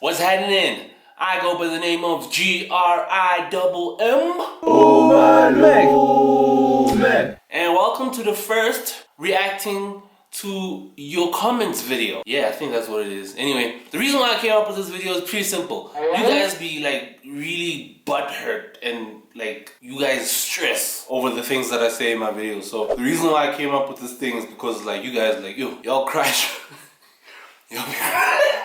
What's happening? I go by the name of GRIMM. Oh man. And welcome to the first reacting to your comments video. Yeah, I think that's what it is. Anyway, the reason why I came up with this video is pretty simple. You guys be like really butthurt and like you guys stress over the things that I say in my videos. So the reason why I came up with this thing is because like you guys like, y'all crash.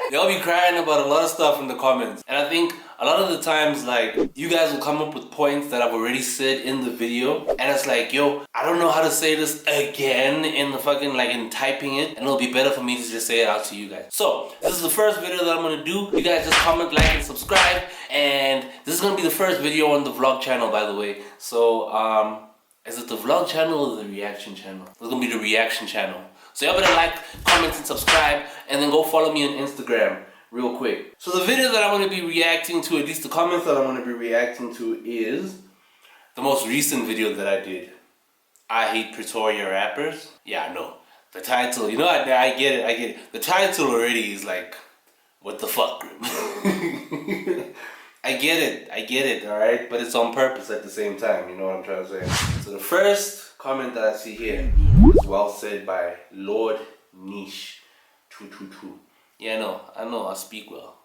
Y'all be crying about a lot of stuff in the comments. And I think a lot of the times, like, you guys will come up with points that I've already said in the video. And it's like, yo, I don't know how to say this again in the fucking, like, in typing it. And it'll be better for me to just say it out to you guys. So, this is the first video that I'm gonna do. You guys just comment, like, and subscribe. And this is gonna be the first video on the vlog channel, by the way. So, is it the vlog channel or the reaction channel? It's gonna be the reaction channel. So y'all better like, comment, and subscribe, and then go follow me on Instagram real quick. So the video that I'm going to be reacting to, at least the comments that I'm going to be reacting to, is the most recent video that I did. I hate Pretoria rappers. Yeah, I know. The title, you know, I get it. The title already is like, what the fuck? I get it, alright? But it's on purpose at the same time, you know what I'm trying to say? So the first comment that I see here is well said by Lord Niche 222. Yeah, I know, I speak well.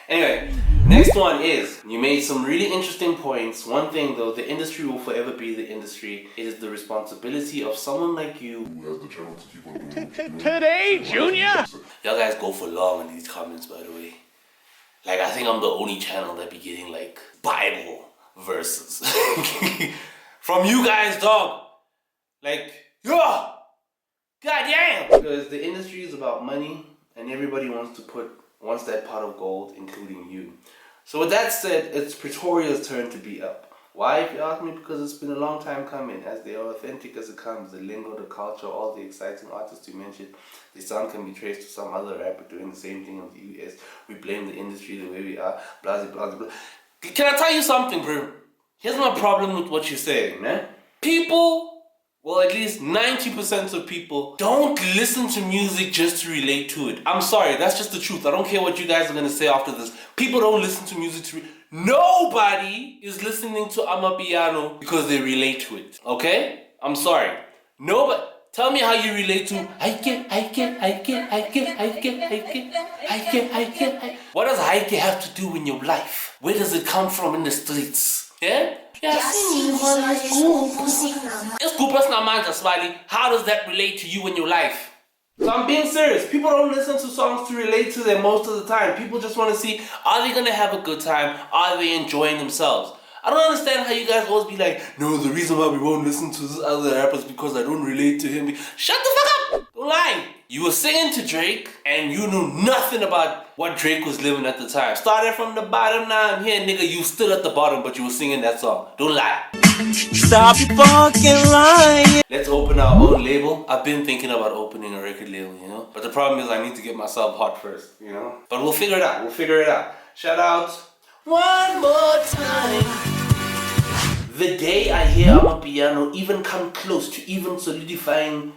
Anyway, next one is, you made some really interesting points. One thing though, the industry will forever be the industry. It is the responsibility of someone like you who has the channel to keep on doing Today, Junior! Y'all guys go for long in these comments, by the way. Like, I think I'm the only channel that be getting like Bible verses from you guys, dog. Like, yeah, goddamn. Because the industry is about money, and everybody wants that pot of gold, including you. So with that said, it's Pretoria's turn to be up. Why, if you ask me? Because it's been a long time coming. As they are authentic as it comes, the lingo, the culture, all the exciting artists you mentioned, the sound can be traced to some other rapper doing the same thing in the US. We blame the industry the way we are, blah, blah, blah. Can I tell you something, bro? Here's my problem with what you're saying, man. People, well, at least 90% of people don't listen to music just to relate to it. I'm sorry, that's just the truth. I don't care what you guys are gonna say after this. People don't listen to music to Nobody is listening to Amapiano because they relate to it, okay? I'm sorry. Nobody. Tell me how you relate to I get. What does Haike have to do in your life? Where does it come from in the streets? Yeah? How does that relate to you in your life? So I'm being serious. People don't listen to songs to relate to them most of the time. People just want to see, are they going to have a good time? Are they enjoying themselves? I don't understand how you guys always be like, no, the reason why we won't listen to this other rapper is because I don't relate to him. Shut the fuck up! Don't lie. You were singing to Drake and you knew nothing about what Drake was living at the time. Started from the bottom, now I'm here, nigga. You still at the bottom, but you were singing that song. Don't lie. Stop fucking lying. Let's open our own label. I've been thinking about opening a record label, you know? But the problem is I need to get myself hot first, you know? But we'll figure it out. Shout out one more time. The day I hear Amapiano even come close to even solidifying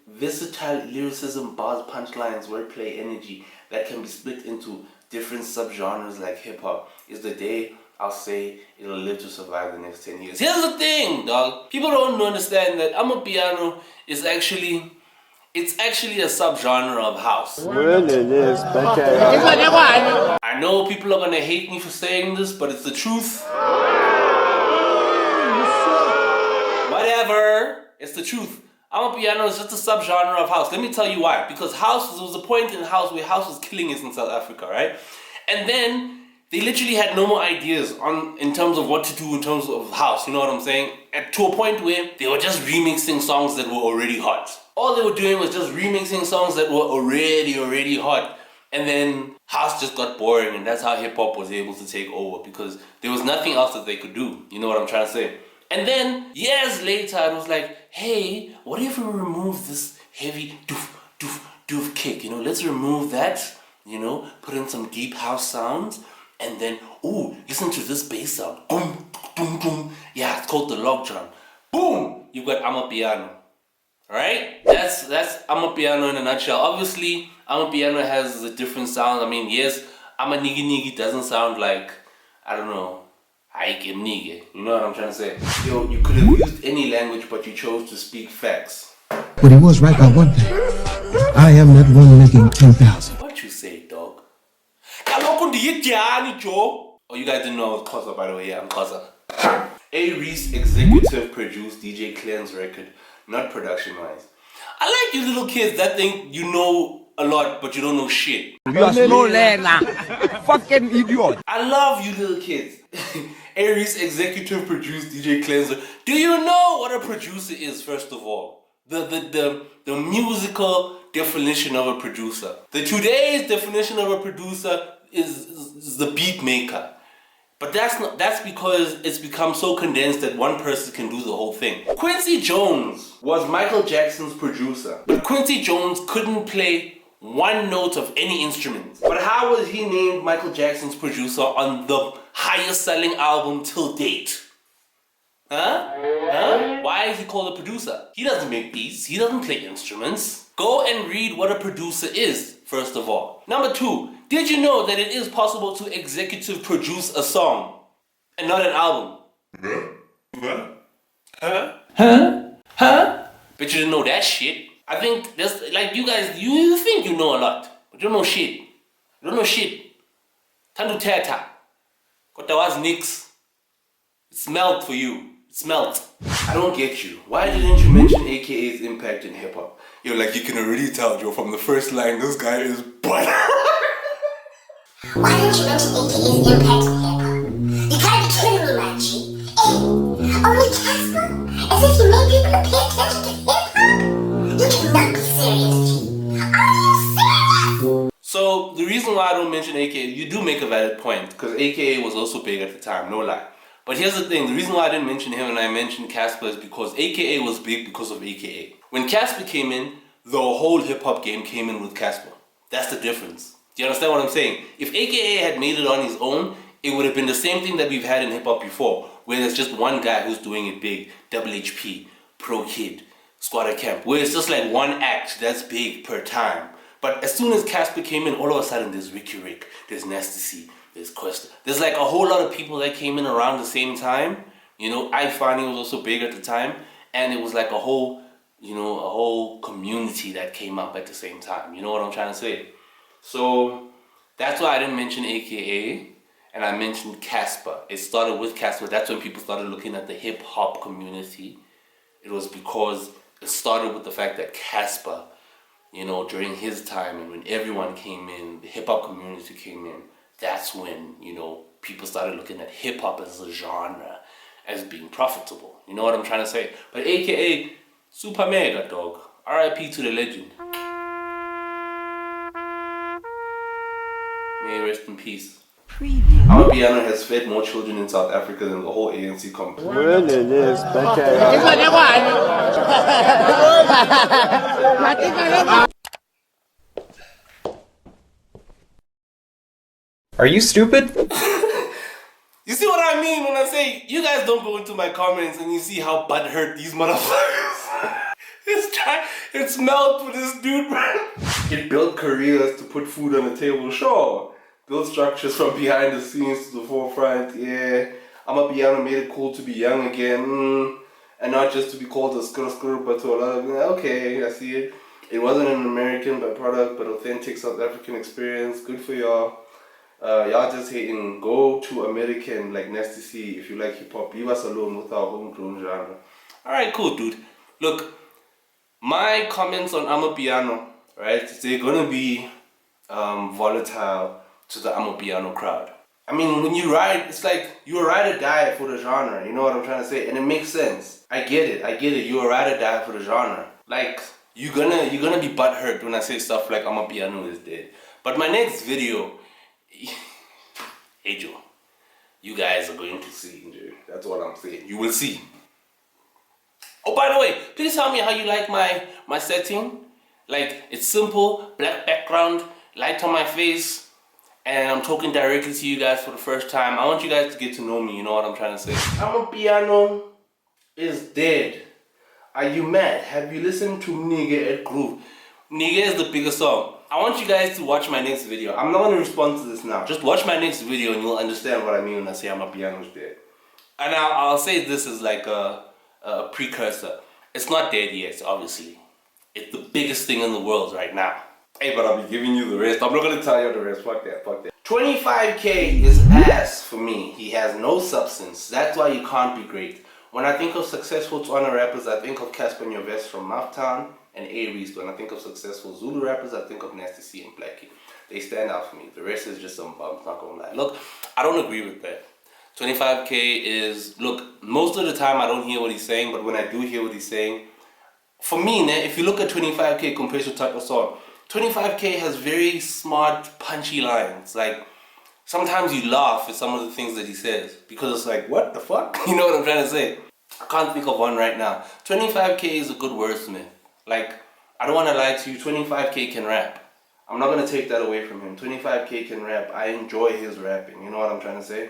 versatile lyricism, bars, punchlines, wordplay, energy that can be split into different subgenres like hip-hop is the day I'll say it'll live to survive the next 10 years. Here's the thing, dog. People don't understand that Amapiano is actually a subgenre of house. I know people are gonna hate me for saying this, but it's the truth. Whatever, it's the truth. Amapiano is just a subgenre of house. Let me tell you why. Because house, there was a point in house where house was killing us in South Africa, right? And then they literally had no more ideas in terms of what to do in terms of house, you know what I'm saying? To a point where they were just remixing songs that were already hot. All they were doing was just remixing songs that were already hot. And then house just got boring, and that's how hip-hop was able to take over, because there was nothing else that they could do, you know what I'm trying to say? And then, years later, it was like, hey, what if we remove this heavy doof kick, you know? Let's remove that, you know, put in some deep house sounds, and then, ooh, listen to this bass sound. Boom, boom, boom. Yeah, it's called the log drum. Boom! You've got Amapiano, Alright? That's Amapiano in a nutshell. Obviously, Amapiano has a different sound. I mean, yes, Nigi Nigi doesn't sound like, I don't know, Haike Nige. You know what I'm trying to say? Yo, you could have used any language, but you chose to speak facts. But he was right about one thing. I am not one making 10,000. What you say, dog? Oh, you guys didn't know I was Xhosa, by the way. Yeah, I'm Xhosa. A. Reese executive produced DJ Clen's record, not production-wise. I like you little kids that think you know a lot, but you don't know shit. You are slow learner. Fucking idiot. I love you little kids. A. Reese executive produced DJ Clen's. Do you know what a producer is, first of all? The musical definition of a producer. The today's definition of a producer is the beat maker. But that's because it's become so condensed that one person can do the whole thing. Quincy Jones was Michael Jackson's producer, but Quincy Jones couldn't play one note of any instrument. But how was he named Michael Jackson's producer on the highest selling album till date? Huh? Why is he called a producer? He doesn't make beats, he doesn't play instruments. Go and read what a producer is, first of all. Number 2, did you know that it is possible to executive produce a song and not an album? Bet you didn't know that shit. I think that's like you guys, you think you know a lot, but you don't know shit. You don't know shit. Tandu teta. Kota was nix. It smelled for you. It smelt. I don't get you. Why didn't you mention AKA's impact in hip hop? Yo, like you can already tell, Joe, from the first line, this guy is butter. Why didn't you mention AKA's impact on hip-hop? You gotta be kidding me, man, G. Hey, only Casper? As if you made people to pay attention to hip-hop? You cannot be serious, G. Are you serious? So, the reason why I don't mention AKA, you do make a valid point, because AKA was also big at the time, no lie. But here's the thing, the reason why I didn't mention him and I mentioned Casper is because AKA was big because of AKA. When Casper came in, the whole hip-hop game came in with Casper. That's the difference. Do you understand what I'm saying? If AKA had made it on his own, it would have been the same thing that we've had in hip-hop before, where there's just one guy who's doing it big, Double HP, Pro Kid, Squatter Camp, where it's just like one act that's big per time. But as soon as Casper came in, all of a sudden there's Ricky Rick, there's Nasty C, there's Quest. There's like a whole lot of people that came in around the same time. You know, iFinding was also big at the time, and it was like a whole community that came up at the same time. You know what I'm trying to say? So that's why I didn't mention AKA, and I mentioned Casper. It started with Casper. That's when people started looking at the hip hop community. It was because it started with the fact that Casper, you know, during his time and when everyone came in, the hip hop community came in, that's when, you know, people started looking at hip hop as a genre, as being profitable. You know what I'm trying to say? But AKA, super mega, dog. RIP to the legend. May he rest in peace. Amapiano has fed more children in South Africa than the whole ANC company. Are you stupid? You see what I mean when I say you guys don't go into my comments and you see how butthurt these motherfuckers. It smelled for this dude, man. It built careers to put food on the table, sure. Build structures from behind the scenes to the forefront, yeah. Amapiano made it cool to be young again, and not just to be called a skrr, but to a lot of, okay, I see it. It wasn't an American product, but authentic South African experience. Good for y'all. Y'all just hating. Go to American like Nasty C if you like hip hop. Leave us alone with our homegrown genre. Alright, cool, dude. Look, my comments on Amapiano, right? They're gonna be volatile to the Amapiano crowd. I mean, when you ride, it's like you're a ride or die for the genre. You know what I'm trying to say? And it makes sense. I get it. You're a ride or die for the genre. Like, you're gonna be butthurt when I say stuff like Amapiano is dead. But my next video, hey Joe, you guys are going to see, Joe. That's what I'm saying. You will see. Oh, by the way, please tell me how you like my setting. Like, it's simple, black background, light on my face, and I'm talking directly to you guys for the first time. I want you guys to get to know me, you know what I'm trying to say. Amapiano is dead. Are you mad? Have you listened to Nigga at Groove? Nigga is the biggest song. I want you guys to watch my next video. I'm not going to respond to this now. Just watch my next video and you'll understand what I mean when I say Amapiano's dead. And I'll say this as like a precursor. It's not dead yet, obviously. It's the biggest thing in the world right now. Hey, but I'll be giving you the rest. I'm not going to tell you the rest. Fuck that. 25K is ass for me. He has no substance. That's why you can't be great. When I think of successful Tswana rappers, I think of Casper Nyovest from Mouthtown and A-Reese. When I think of successful Zulu rappers, I think of Nasty C and Blackie. They stand out for me. The rest is just some bumps, not gonna lie. Look, I don't agree with that. 25K is, look, most of the time I don't hear what he's saying, but when I do hear what he's saying, for me, if you look at 25K compared to type of song, 25K has very smart, punchy lines. Like, sometimes you laugh at some of the things that he says because it's like, what the fuck? You know what I'm trying to say? I can't think of one right now. 25K is a good wordsmith. Like, I don't want to lie to you, 25K can rap. I'm not going to take that away from him. 25K can rap. I enjoy his rapping. You know what I'm trying to say?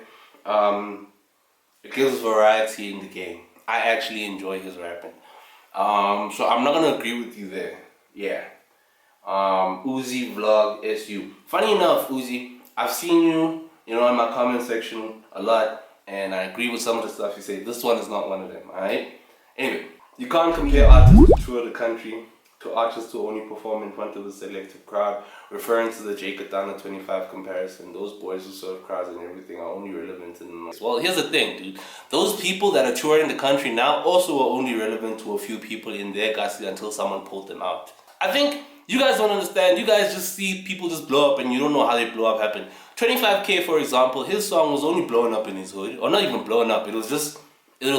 It gives variety in the game. I actually enjoy his rapping. So I'm not going to agree with you there. Yeah. Uzi Vlog SU. Funny enough, Uzi, I've seen you, in my comment section a lot, and I agree with some of the stuff you say. This one is not one of them, alright? Anyway, you can't compare artists to tour the country to artists who only perform in front of a selective crowd, referring to the Jay Katana 25 comparison. Those boys who serve crowds and everything are only relevant in the noise. Well, here's the thing, dude. Those people that are touring the country now also are only relevant to a few people in their gusty until someone pulled them out. I think you guys don't understand. You guys just see people just blow up and you don't know how they blow up happen. 25K, for example, his song was only blowing up in his hood. Or not even blowing up. It was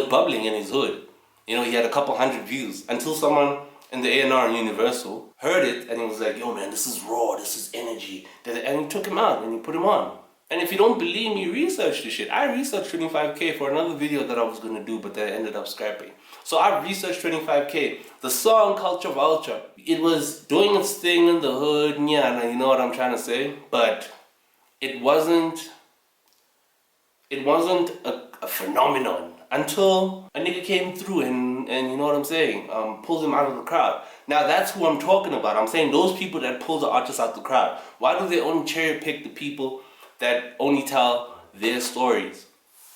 bubbling in his hood. He had a couple hundred views until someone in the A&R and Universal heard it and he was like, yo man, this is raw, this is energy. And he took him out and he put him on. And if you don't believe me, research this shit. I researched 25K for another video that I was going to do, but that I ended up scrapping. So I researched 25K. The song Culture Vulture, it was doing its thing in the hood, yeah, you know what I'm trying to say? But it wasn't a phenomenon until a nigga came through and you know what I'm saying, pulled him out of the crowd. Now that's who I'm talking about. I'm saying those people that pull the artists out the crowd. Why do they only cherry pick the people that only tell their stories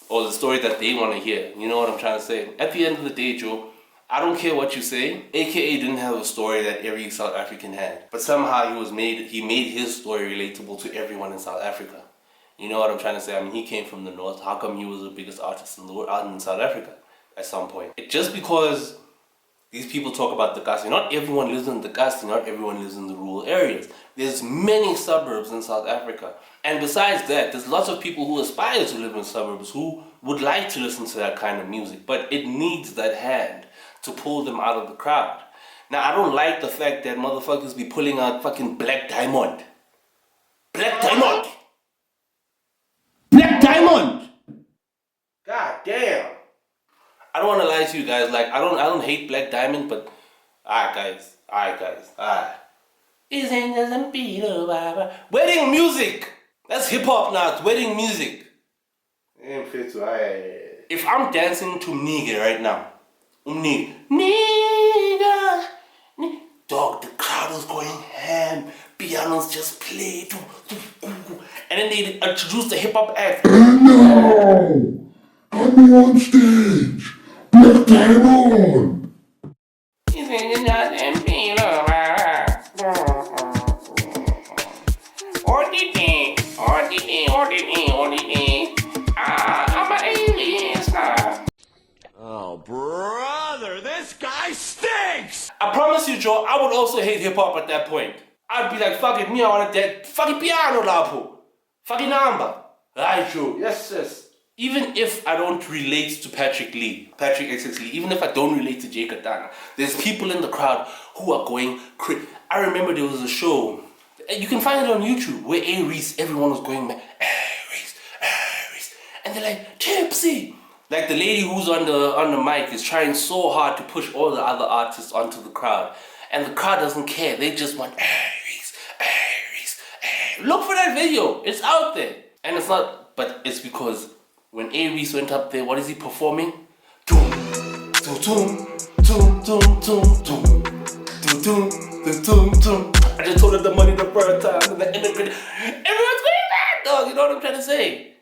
or the story that they want to hear? You know what I'm trying to say? At the end of the day, Joe, I don't care what you say. AKA didn't have a story that every South African had, but somehow he made his story relatable to everyone in South Africa. You know what I'm trying to say? I mean, he came from the north. How come he was the biggest artist in the world out in South Africa at some point? Just because these people talk about the Kasi, not everyone lives in the Kasi, not everyone lives in the rural areas. There's many suburbs in South Africa. And besides that, there's lots of people who aspire to live in suburbs who would like to listen to that kind of music, but it needs that hand to pull them out of the crowd. Now, I don't like the fact that motherfuckers be pulling out fucking Black Diamond. Black Diamond! Black Diamond! God damn! I don't want to lie to you guys. Like, I don't hate Black Diamond, but alright guys. Isn't just a wedding music. That's hip hop now. It's wedding music. If I'm dancing to Nigga right now, Nigga, dog, the crowd is going ham. Pianos just play, and then they introduce the hip hop act. And now, coming on stage, Black Diamond. I'm an alien now. Oh, brother, this guy stinks! I promise you, Joe, I would also hate hip hop at that point. I'd be like, fuck it, me, I want that fucking piano lapo. Fucking number. Right, Joe. Yes. Even if I don't relate to Patrick XX Lee, even if I don't relate to Jay Katana, there's people in the crowd who are going crazy. I remember there was a show, you can find it on YouTube, where A-Reese, everyone was going, A-Reese. And they're like, Tipsy. Like the lady who's on the mic is trying so hard to push all the other artists onto the crowd. And the crowd doesn't care. They just want A-Reese. Look for that video. It's out there. And it's not, but it's because when A-Reese went up there, what is he performing? Doom, doom, doom, Toom, toom, toom, toom. Toom, toom, toom, toom, toom. I just told her the money the first time and the immigrant. Everyone's going back, dog. You know what I'm trying to say?